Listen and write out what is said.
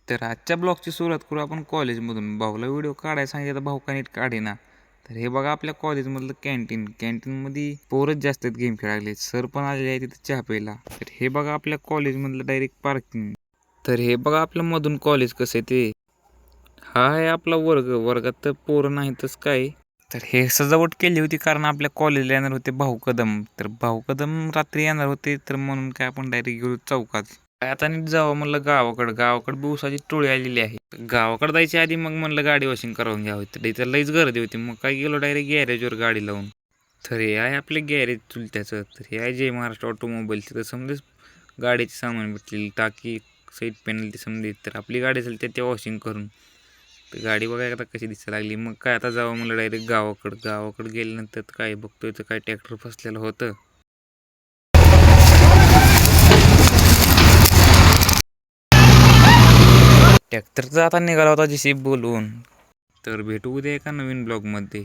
तर आजच्या ब्लॉगची सुरुवात करू आपण कॉलेजमधून. भाऊला व्हिडिओ काढायला सांगितलं तर भाऊ का नीट काढेना. तर हे बघा आपल्या कॉलेजमधलं कॅन्टीनमध्ये पोरच जास्त आहेत गेम खेळायला. सर पण आलेले आहे तिथे चहा प्यायला. तर हे बघा आपल्या कॉलेजमधलं डायरेक्ट पार्किंग. तर हे बघा आपलं मधून कॉलेज कसं आहे ते. हा आहे आपला वर्गात तर पोरं नाहीतच काय. तर हे सजावट केली होती कारण आपल्या कॉलेजला येणार होते भाऊ कदम. तर भाऊ कदम रात्री येणार होते तर म्हणून काय आपण डायरेक्ट गेलो चौकात. काय आता नीट जावं म्हणलं गावाकडं बी ऊसाची टोळी आलेली आहे. गावाकडे जायच्या आधी मग म्हणलं गाडी वॉशिंग करून घ्यावी. तर इथं लईच गर्दी होती मग काय गेलो डायरेक्ट गॅरेजवर गाडी लावून. तर हे आहे आपले गॅरेज चुलत्याचं. तर हे आहे जय महाराष्ट्र ऑटोमोबाईलचं. तर समजेच गाडीचे सामान भेटलेली टाकी साईड पॅनल ते समजे. तर आपली गाडी असेल ते वॉशिंग करून. तर गाडी बघायला आता कशी दिसायला लागली. मग काय आता जावं म्हणलं डायरेक्ट गावाकडं गेल्यानंतर काय बघतोय तर काय ट्रॅक्टर फसलेलं होतं. ट्रॅक्टरचा आता निघाला होता जेसीबी बोलवून. तर भेटू उद्या एका नवीन ब्लॉगमध्ये.